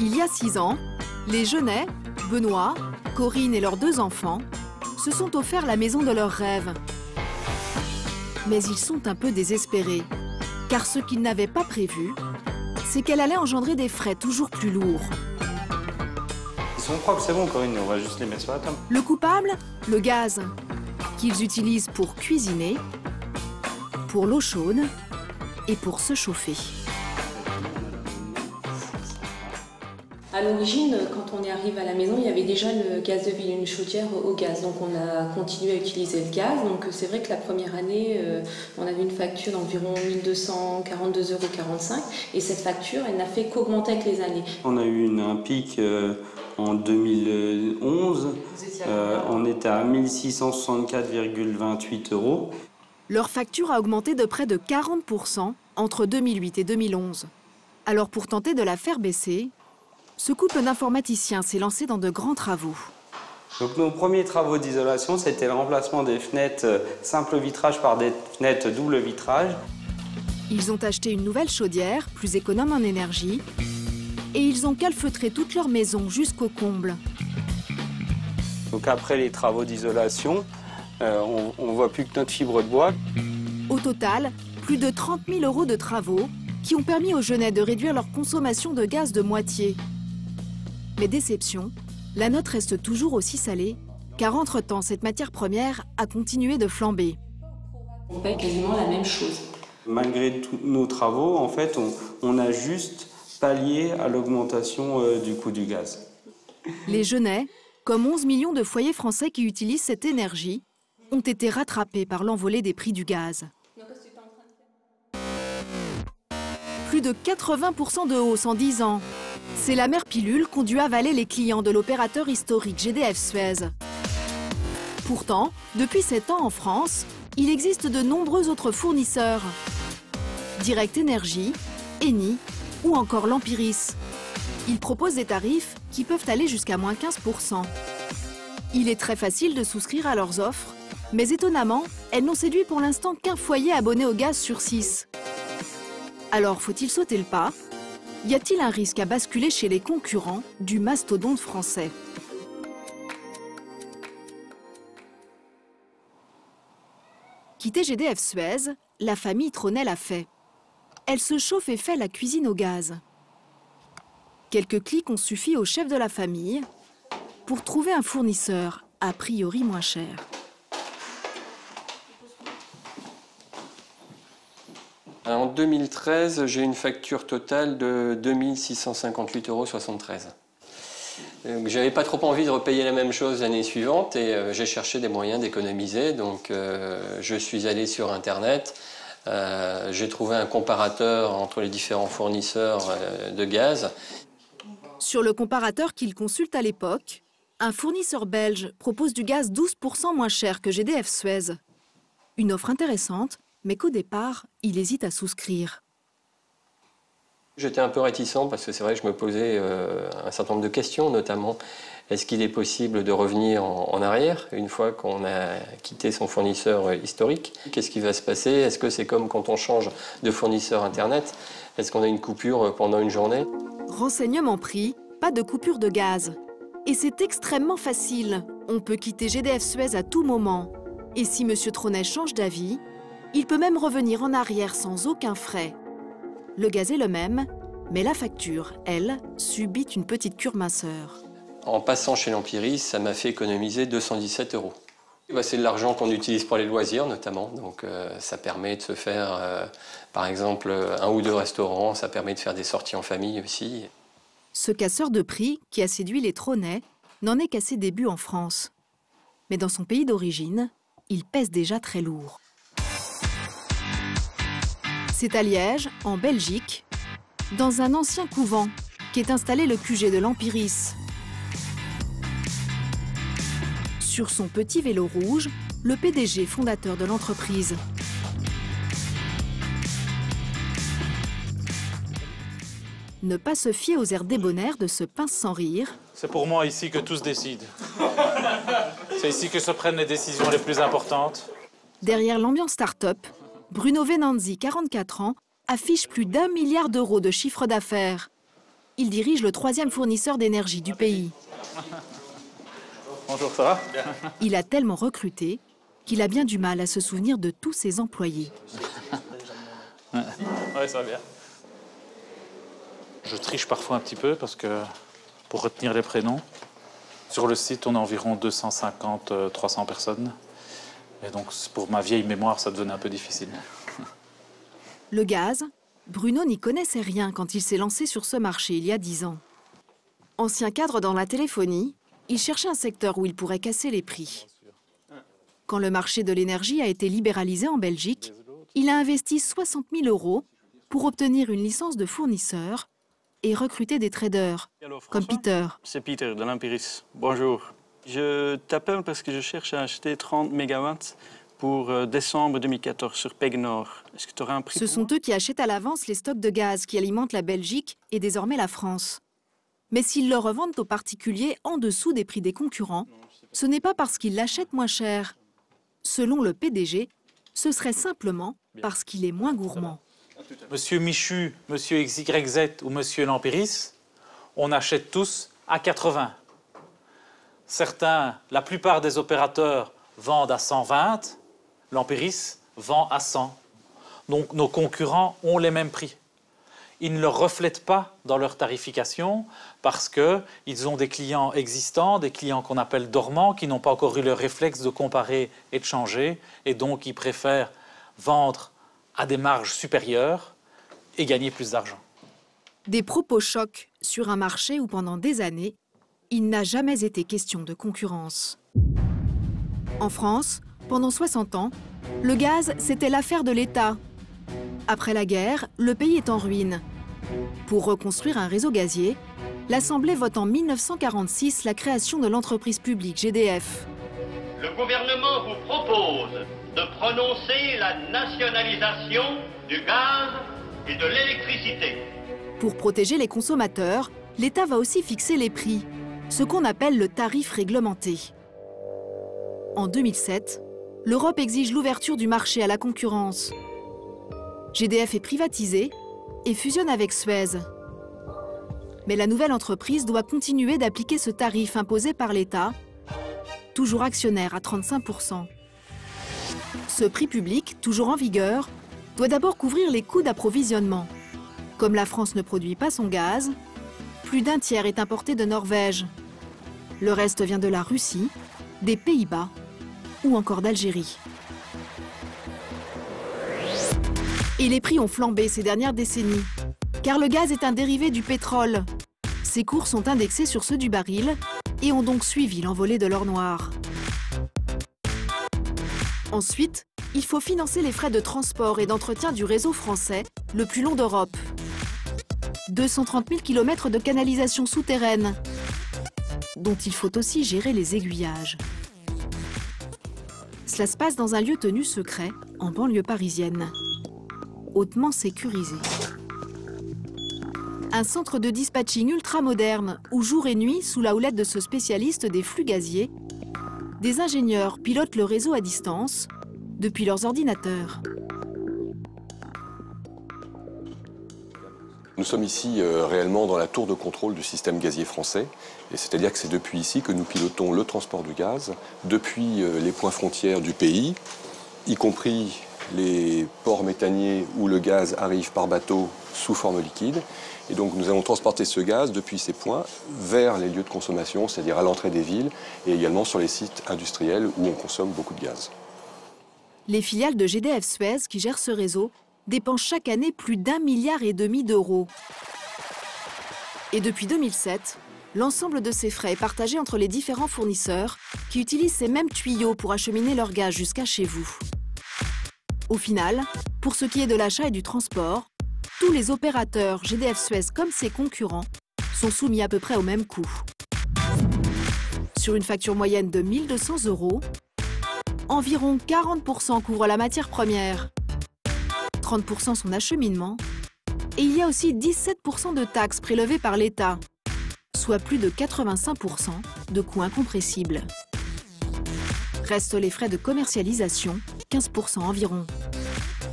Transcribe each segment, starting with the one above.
Il y a 6 ans, les Genêts, Benoît, Corinne et leurs 2 enfants, se sont offert la maison de leurs rêves. Mais ils sont un peu désespérés, car ce qu'ils n'avaient pas prévu, c'est qu'elle allait engendrer des frais toujours plus lourds. Ils sont propres, c'est bon Corinne, on va juste les mettre sur la table. Le coupable, le gaz, qu'ils utilisent pour cuisiner, pour l'eau chaude et pour se chauffer. À l'origine, quand on est arrivé à la maison, il y avait déjà le gaz de ville, une chaudière au gaz. Donc on a continué à utiliser le gaz. Donc c'est vrai que la première année, on avait une facture d'environ 1 242,45 €. Et cette facture, elle n'a fait qu'augmenter avec les années. On a eu un pic en 2011. On était à 1 664,28 €. Leur facture a augmenté de près de 40% entre 2008 et 2011. Alors pour tenter de la faire baisser, ce couple d'informaticiens s'est lancé dans de grands travaux. Donc nos premiers travaux d'isolation, c'était le remplacement des fenêtres simple vitrage par des fenêtres double vitrage. Ils ont acheté une nouvelle chaudière, plus économe en énergie, et ils ont calfeutré toute leur maison jusqu'au comble. Donc après les travaux d'isolation, on ne voit plus que notre fibre de bois. Au total, plus de 30 000 € de travaux qui ont permis aux Genêts de réduire leur consommation de gaz de moitié. Mais déception, la note reste toujours aussi salée, car entre-temps, cette matière première a continué de flamber. On paye quasiment la même chose. Malgré tous nos travaux, en fait, on a juste pallié à l'augmentation du coût du gaz. Les Genêts, comme 11 millions de foyers français qui utilisent cette énergie, ont été rattrapés par l'envolée des prix du gaz. Plus de 80% de hausse en 10 ans. C'est la mère pilule qu'ont dû avaler les clients de l'opérateur historique GDF Suez. Pourtant, depuis 7 ans en France, il existe de nombreux autres fournisseurs. Direct Énergie, Eni ou encore l'Empiris. Ils proposent des tarifs qui peuvent aller jusqu'à moins 15%. Il est très facile de souscrire à leurs offres, mais étonnamment, elles n'ont séduit pour l'instant qu'un foyer abonné au gaz sur 6. Alors faut-il sauter le pas ? Y a-t-il un risque à basculer chez les concurrents du mastodonte français ? Quitter GDF Suez, la famille Tronel l'a fait. Elle se chauffe et fait la cuisine au gaz. Quelques clics ont suffi au chef de la famille pour trouver un fournisseur a priori moins cher. En 2013, j'ai une facture totale de 2 658,73 €. Je n'avais pas trop envie de repayer la même chose l'année suivante et j'ai cherché des moyens d'économiser. Donc je suis allé sur Internet, j'ai trouvé un comparateur entre les différents fournisseurs de gaz. Sur le comparateur qu'il consulte à l'époque, un fournisseur belge propose du gaz 12% moins cher que GDF Suez. Une offre intéressante, mais qu'au départ, il hésite à souscrire. J'étais un peu réticent parce que c'est vrai que je me posais un certain nombre de questions, notamment est-ce qu'il est possible de revenir en arrière une fois qu'on a quitté son fournisseur historique? Qu'est-ce qui va se passer? Est-ce que c'est comme quand on change de fournisseur Internet? Est-ce qu'on a une coupure pendant une journée? Renseignement pris, pas de coupure de gaz. Et c'est extrêmement facile. On peut quitter GDF Suez à tout moment. Et si M. Tronel change d'avis, il peut même revenir en arrière sans aucun frais. Le gaz est le même, mais la facture, elle, subit une petite cure minceur. En passant chez l'Empiris, ça m'a fait économiser 217 €. C'est de l'argent qu'on utilise pour les loisirs notamment, donc ça permet de se faire, par exemple, 1 ou 2 restaurants, ça permet de faire des sorties en famille aussi. Ce casseur de prix, qui a séduit les Tronel, n'en est qu'à ses débuts en France. Mais dans son pays d'origine, il pèse déjà très lourd. C'est à Liège, en Belgique, dans un ancien couvent, qu'est installé le QG de l'Empiris. Sur son petit vélo rouge, le PDG fondateur de l'entreprise. Ne pas se fier aux airs débonnaires de ce pince sans rire. C'est pour moi ici que tout se décide. C'est ici que se prennent les décisions les plus importantes. Derrière l'ambiance start-up, Bruno Venanzi, 44 ans, affiche plus d'1 milliard € de chiffre d'affaires. il dirige le 3e fournisseur d'énergie du pays. Bonjour, ça va? Il a tellement recruté qu'il a bien du mal à se souvenir de tous ses employés. Oui, ça va bien. Je triche parfois un petit peu parce que pour retenir les prénoms, sur le site, on a environ 250-300 personnes. Et donc, pour ma vieille mémoire, ça devenait un peu difficile. Le gaz, Bruno n'y connaissait rien quand il s'est lancé sur ce marché il y a 10 ans. Ancien cadre dans la téléphonie, il cherchait un secteur où il pourrait casser les prix. Quand le marché de l'énergie a été libéralisé en Belgique, il a investi 60 000 € pour obtenir une licence de fournisseur et recruter des traders, comme Peter. C'est Peter de l'Empiris. Bonjour. Je t'appelle parce que je cherche à acheter 30 MW pour décembre 2014 sur PEG Nord. Est-ce que tu auras un prix? Ce sont eux qui achètent à l'avance les stocks de gaz qui alimentent la Belgique et désormais la France. Mais s'ils le revendent aux particuliers en dessous des prix des concurrents, ce n'est pas parce qu'ils l'achètent moins cher. Selon le PDG, ce serait simplement parce qu'il est moins gourmand. Monsieur Michu, Monsieur XYZ ou Monsieur l'Empiris, on achète tous à 80. Certains, la plupart des opérateurs vendent à 120, l'Empiris vend à 100. Donc nos concurrents ont les mêmes prix. Ils ne le reflètent pas dans leur tarification parce qu'ils ont des clients existants, des clients qu'on appelle dormants, qui n'ont pas encore eu le réflexe de comparer et de changer, et donc ils préfèrent vendre à des marges supérieures et gagner plus d'argent. Des propos chocs sur un marché où pendant des années, il n'a jamais été question de concurrence. En France, pendant 60 ans, le gaz, c'était l'affaire de l'État. Après la guerre, le pays est en ruine. Pour reconstruire un réseau gazier, l'Assemblée vote en 1946 la création de l'entreprise publique GDF. Le gouvernement vous propose de prononcer la nationalisation du gaz et de l'électricité. Pour protéger les consommateurs, l'État va aussi fixer les prix, ce qu'on appelle le tarif réglementé. En 2007, l'Europe exige l'ouverture du marché à la concurrence. GDF est privatisé et fusionne avec Suez. Mais la nouvelle entreprise doit continuer d'appliquer ce tarif imposé par l'État, toujours actionnaire à 35%. Ce prix public, toujours en vigueur, doit d'abord couvrir les coûts d'approvisionnement. Comme la France ne produit pas son gaz, plus d'un tiers est importé de Norvège. Le reste vient de la Russie, des Pays-Bas ou encore d'Algérie. Et les prix ont flambé ces dernières décennies, car le gaz est un dérivé du pétrole. Ses cours sont indexés sur ceux du baril et ont donc suivi l'envolée de l'or noir. Ensuite, il faut financer les frais de transport et d'entretien du réseau français, le plus long d'Europe. 230 000 km de canalisation souterraine, dont il faut aussi gérer les aiguillages. Cela se passe dans un lieu tenu secret, en banlieue parisienne, hautement sécurisé. Un centre de dispatching ultra-moderne, où jour et nuit, sous la houlette de ce spécialiste des flux gaziers, des ingénieurs pilotent le réseau à distance, depuis leurs ordinateurs. Nous sommes ici réellement dans la tour de contrôle du système gazier français. C'est-à-dire que c'est depuis ici que nous pilotons le transport du gaz, depuis les points frontières du pays, y compris les ports méthaniers où le gaz arrive par bateau sous forme liquide. Et donc nous allons transporter ce gaz depuis ces points vers les lieux de consommation, c'est-à-dire à l'entrée des villes et également sur les sites industriels où on consomme beaucoup de gaz. Les filiales de GDF Suez qui gèrent ce réseau dépensent chaque année plus d'1,5 milliard d'euros. Et depuis 2007, l'ensemble de ces frais est partagé entre les différents fournisseurs qui utilisent ces mêmes tuyaux pour acheminer leur gaz jusqu'à chez vous. Au final, pour ce qui est de l'achat et du transport, tous les opérateurs GDF Suez comme ses concurrents sont soumis à peu près au même coût. Sur une facture moyenne de 1 200 €, environ 40% couvrent la matière première, 30% son acheminement, et il y a aussi 17% de taxes prélevées par l'État, soit plus de 85% de coûts incompressibles. Restent les frais de commercialisation, 15% environ.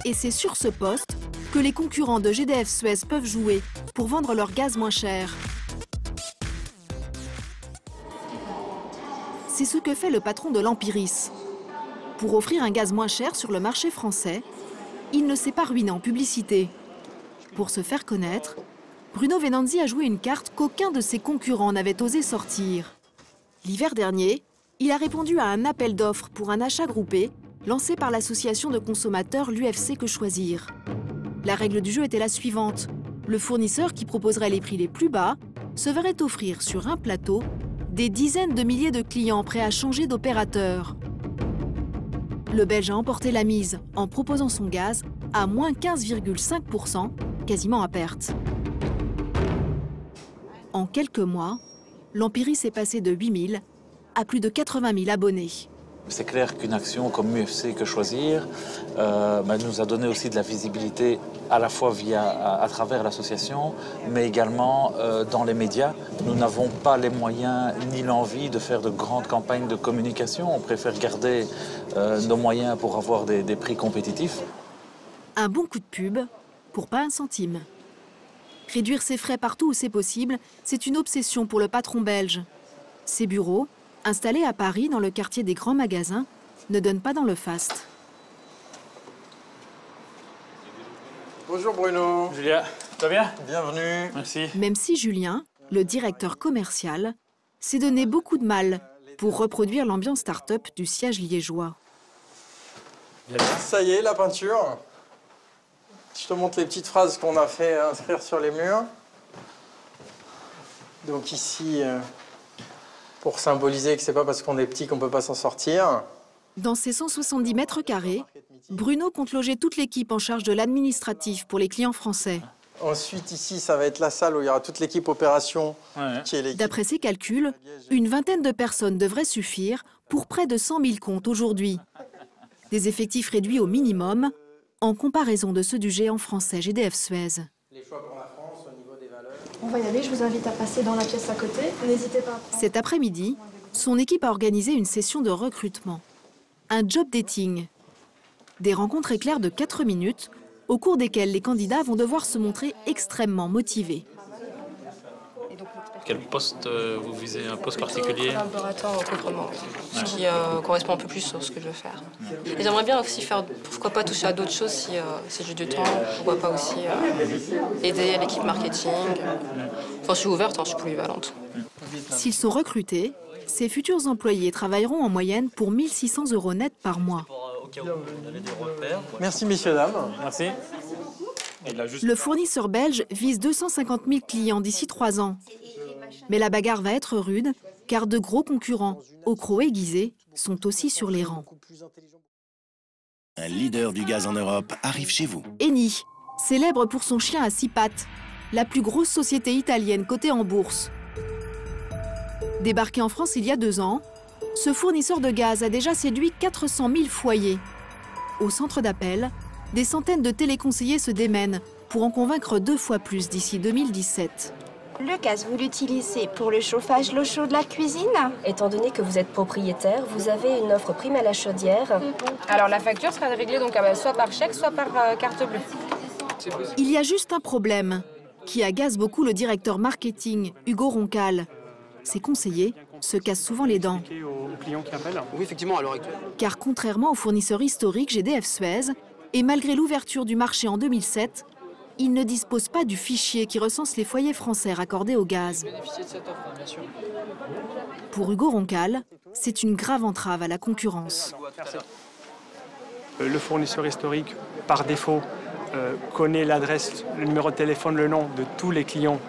Et c'est sur ce poste que les concurrents de GDF Suez peuvent jouer pour vendre leur gaz moins cher. C'est ce que fait le patron de l'Empiris. Pour offrir un gaz moins cher sur le marché français, il ne s'est pas ruiné en publicité. Pour se faire connaître, Bruno Venanzi a joué une carte qu'aucun de ses concurrents n'avait osé sortir. L'hiver dernier, il a répondu à un appel d'offres pour un achat groupé lancé par l'association de consommateurs l'UFC Que Choisir. La règle du jeu était la suivante. Le fournisseur qui proposerait les prix les plus bas se verrait offrir sur un plateau des dizaines de milliers de clients prêts à changer d'opérateur. Le Belge a emporté la mise en proposant son gaz à moins 15,5%, quasiment à perte. En quelques mois, l'Empiris est passé de 8 000 à plus de 80 000 abonnés. C'est clair qu'une action comme UFC Que Choisir nous a donné aussi de la visibilité à la fois à travers l'association, mais également dans les médias. Nous n'avons pas les moyens ni l'envie de faire de grandes campagnes de communication. On préfère garder nos moyens pour avoir des prix compétitifs. Un bon coup de pub pour pas un centime. Réduire ses frais partout où c'est possible, c'est une obsession pour le patron belge. Ses bureaux, installés à Paris dans le quartier des grands magasins, ne donnent pas dans le faste. Bonjour Bruno. Julien, ça va bien? Bienvenue. Merci. Même si Julien, le directeur commercial, s'est donné beaucoup de mal pour reproduire l'ambiance start-up du siège liégeois. Ça y est, la peinture. Je te montre les petites phrases qu'on a fait inscrire sur les murs. Donc ici, pour symboliser que c'est pas parce qu'on est petit qu'on peut pas s'en sortir. Dans ces 170 mètres carrés, Bruno compte loger toute l'équipe en charge de l'administratif pour les clients français. Ensuite, ici, ça va être la salle où il y aura toute l'équipe opération qui est l'équipe. D'après ses calculs, une vingtaine de personnes devraient suffire pour près de 100 000 comptes aujourd'hui. Des effectifs réduits au minimum, en comparaison de ceux du géant français GDF Suez. Les choix pour la France au niveau des valeurs. On va y aller, je vous invite à passer dans la pièce à côté. N'hésitez pas à prendre... Cet après-midi, son équipe a organisé une session de recrutement. Un job dating. Des rencontres éclairs de 4 minutes, au cours desquelles les candidats vont devoir se montrer extrêmement motivés. Quel poste vous visez? Un poste particulier? Collaborateur en recouvrement, ce qui correspond un peu plus à ce que je veux faire. Et j'aimerais bien aussi faire, pourquoi pas toucher à d'autres choses si j'ai du temps, pourquoi pas aussi aider l'équipe marketing. Enfin, je suis ouverte, je suis polyvalente. S'ils sont recrutés, ces futurs employés travailleront en moyenne pour 1 600 € net par mois. Merci messieurs, dames. Merci. Le fournisseur belge vise 250 000 clients d'ici 3 ans. Mais la bagarre va être rude, car de gros concurrents, au croc aiguisé, sont aussi sur les rangs. Un leader du gaz en Europe arrive chez vous. Eni, célèbre pour son chien à 6 pattes, la plus grosse société italienne cotée en bourse. Débarqué en France il y a 2 ans, ce fournisseur de gaz a déjà séduit 400 000 foyers. Au centre d'appel, des centaines de téléconseillers se démènent pour en convaincre 2 fois plus d'ici 2017. Le gaz, vous l'utilisez pour le chauffage, l'eau chaude, la cuisine? Étant donné que vous êtes propriétaire, vous avez une offre prime à la chaudière. Alors la facture sera réglée donc, soit par chèque, soit par carte bleue. Il y a juste un problème qui agace beaucoup le directeur marketing, Hugo Roncal. Ses conseillers se cassent souvent les dents. Oui, effectivement, à l'heure actuelle. Car contrairement au fournisseur historique GDF Suez, et malgré l'ouverture du marché en 2007, il ne dispose pas du fichier qui recense les foyers français raccordés au gaz. Pour Hugo Roncal, c'est une grave entrave à la concurrence. Le fournisseur historique, par défaut, connaît l'adresse, le numéro de téléphone, le nom de tous les clients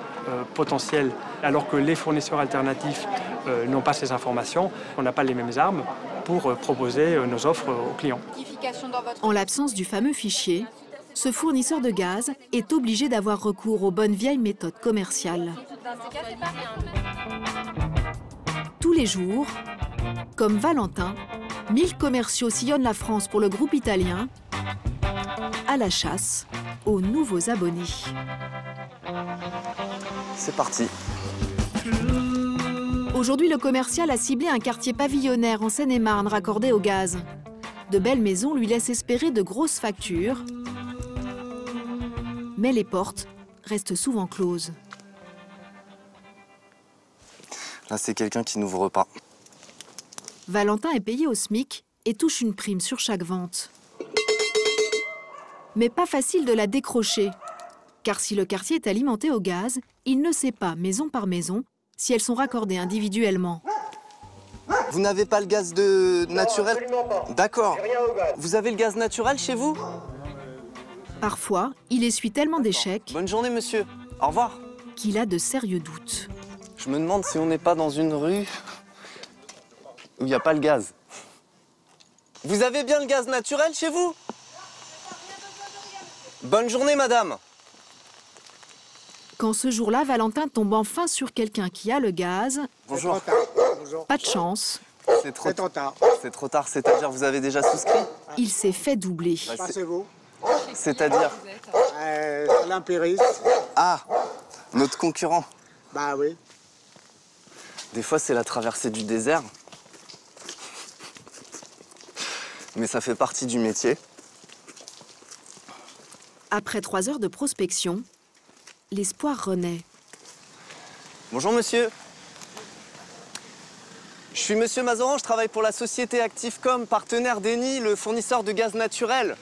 potentiels, alors que les fournisseurs alternatifs n'ont pas ces informations. On n'a pas les mêmes armes pour proposer nos offres aux clients. En l'absence du fameux fichier, ce fournisseur de gaz est obligé d'avoir recours aux bonnes vieilles méthodes commerciales. Tous les jours, comme Valentin, 1000 commerciaux sillonnent la France pour le groupe italien, à la chasse aux nouveaux abonnés. C'est parti. Aujourd'hui, le commercial a ciblé un quartier pavillonnaire en Seine-et-Marne raccordé au gaz. De belles maisons lui laissent espérer de grosses factures. Mais les portes restent souvent closes. Là, c'est quelqu'un qui n'ouvre pas. Valentin est payé au SMIC et touche une prime sur chaque vente. Mais pas facile de la décrocher, car si le quartier est alimenté au gaz, il ne sait pas, maison par maison, si elles sont raccordées individuellement. Vous n'avez pas le gaz naturel? D'accord. Vous avez le gaz naturel chez vous? Parfois, il essuie tellement d'échecs... Bonne journée, monsieur. Au revoir. ...qu'il a de sérieux doutes. Je me demande si on n'est pas dans une rue où il n'y a pas le gaz. Vous avez bien le gaz naturel chez vous? Bonne journée, madame. Quand ce jour-là, Valentin tombe enfin sur quelqu'un qui a le gaz... Bonjour. Pas de chance. C'est trop tard. C'est trop tard, c'est-à-dire vous avez déjà souscrit? Il s'est fait doubler. Passez-vous. C'est-à-dire L'Empéris. Ah, notre concurrent. Bah oui. Des fois, c'est la traversée du désert. Mais ça fait partie du métier. Après 3 heures de prospection, l'espoir renaît. Bonjour, monsieur. Je suis monsieur Mazoran, je travaille pour la société Activecom, partenaire d'Eni, le fournisseur de gaz naturel.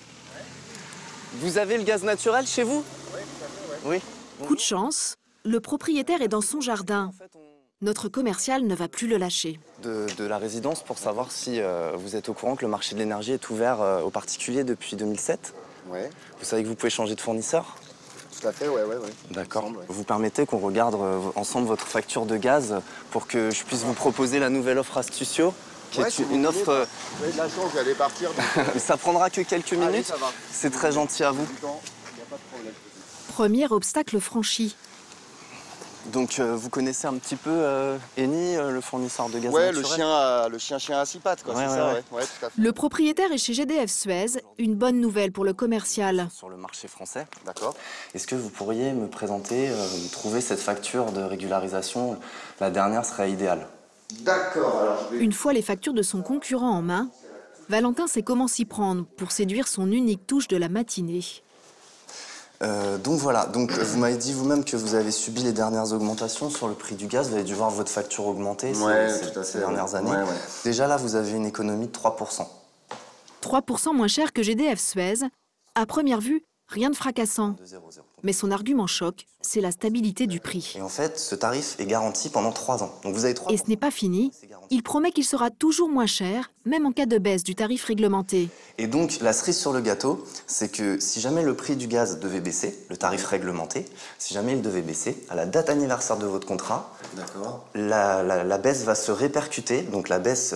Vous avez le gaz naturel chez vous? Oui, tout à fait, ouais. Oui. Coup de chance, le propriétaire est dans son jardin. Notre commercial ne va plus le lâcher. De la résidence pour savoir si vous êtes au courant que le marché de l'énergie est ouvert aux particuliers depuis 2007. Ouais. Vous savez que vous pouvez changer de fournisseur? Tout à fait, ouais. D'accord. Vous permettez qu'on regarde ensemble votre facture de gaz pour que je puisse vous proposer la nouvelle offre Astucio, qui est une offre... Vous avez de la chance, j'allais partir. Donc... Ça prendra que quelques minutes. Allez, ça va. C'est très gentil à vous. Il n'y a pas de problème. Premier obstacle franchi. Donc vous connaissez un petit peu Eni, le fournisseur de gaz naturel? Le chien à 6 pattes, quoi, c'est ça, ouais, tout à fait. Le propriétaire est chez GDF Suez, une bonne nouvelle pour le commercial. Sur le marché français. D'accord. Est-ce que vous pourriez me présenter, me trouver cette facture de régularisation? La dernière serait idéale. D'accord, alors je vais... Une fois les factures de son concurrent en main, Valentin sait comment s'y prendre pour séduire son unique touche de la matinée. Donc voilà, vous m'avez dit vous-même que vous avez subi les dernières augmentations sur le prix du gaz. Vous avez dû voir votre facture augmenter ces dernières années. Ouais. Déjà là, vous avez une économie de 3%. 3% moins cher que GDF Suez. À première vue, rien de fracassant. Mais son argument choc, c'est la stabilité du prix. Et en fait, ce tarif est garanti pendant 3 ans. Donc vous avez 3 ans. Et ce n'est pas fini. Il promet qu'il sera toujours moins cher, même en cas de baisse du tarif réglementé. Et donc, la cerise sur le gâteau, c'est que si jamais le prix du gaz devait baisser, le tarif réglementé, si jamais il devait baisser, à la date anniversaire de votre contrat, la baisse va se répercuter, donc la baisse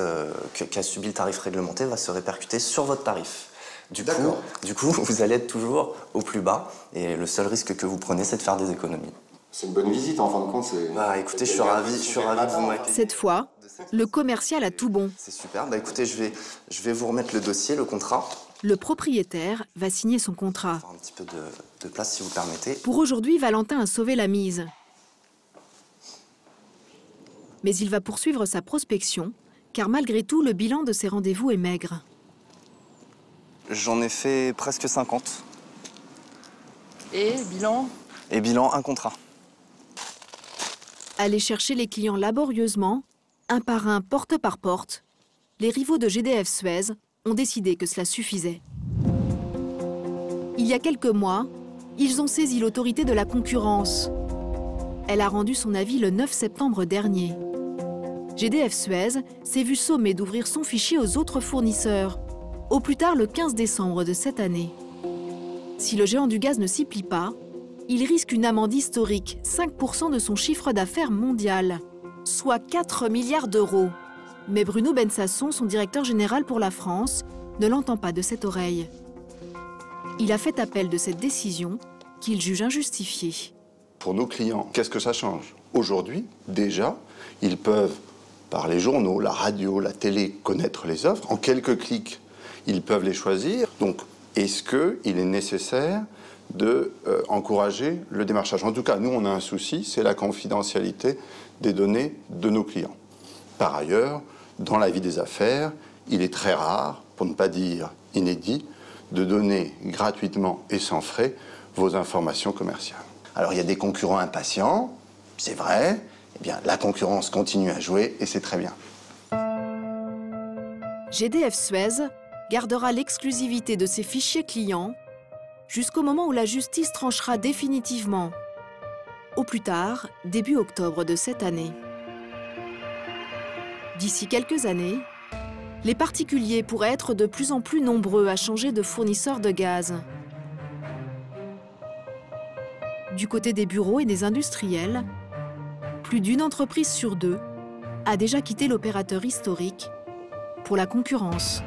qu'a subi le tarif réglementé va se répercuter sur votre tarif. Du coup, vous allez être toujours au plus bas, et le seul risque que vous prenez, c'est de faire des économies. C'est une bonne visite, en fin de compte. Bah écoutez, je suis ravi de vous m'accueillir. Cette fois, le commercial a tout bon. C'est super. Bah écoutez, je vais vous remettre le dossier, le contrat. Le propriétaire va signer son contrat. Un petit peu de place, si vous permettez. Pour aujourd'hui, Valentin a sauvé la mise. Mais il va poursuivre sa prospection, car malgré tout, le bilan de ses rendez-vous est maigre. J'en ai fait presque 50. Et bilan? Et bilan, un contrat. Aller chercher les clients laborieusement, un par un, porte par porte, les rivaux de GDF Suez ont décidé que cela suffisait. Il y a quelques mois, ils ont saisi l'autorité de la concurrence. Elle a rendu son avis le 9 septembre dernier. GDF Suez s'est vu sommé d'ouvrir son fichier aux autres fournisseurs, au plus tard le 15 décembre de cette année. Si le géant du gaz ne s'y plie pas, il risque une amende historique, 5% de son chiffre d'affaires mondial, soit 4 milliards d'euros. Mais Bruno Bensasson, son directeur général pour la France, ne l'entend pas de cette oreille. Il a fait appel de cette décision qu'il juge injustifiée. Pour nos clients, qu'est-ce que ça change? Aujourd'hui, déjà, ils peuvent, par les journaux, la radio, la télé, connaître les offres. En quelques clics, ils peuvent les choisir. Donc, est-ce qu'il est nécessaire d'encourager le démarchage? En tout cas, nous, on a un souci, c'est la confidentialité des données de nos clients. Par ailleurs, dans la vie des affaires, il est très rare, pour ne pas dire inédit, de donner gratuitement et sans frais vos informations commerciales. Alors il y a des concurrents impatients, c'est vrai. Eh bien, la concurrence continue à jouer et c'est très bien. GDF Suez gardera l'exclusivité de ses fichiers clients jusqu'au moment où la justice tranchera définitivement, au plus tard, début octobre de cette année. D'ici quelques années, les particuliers pourraient être de plus en plus nombreux à changer de fournisseur de gaz. Du côté des bureaux et des industriels, plus d'une entreprise sur deux a déjà quitté l'opérateur historique pour la concurrence.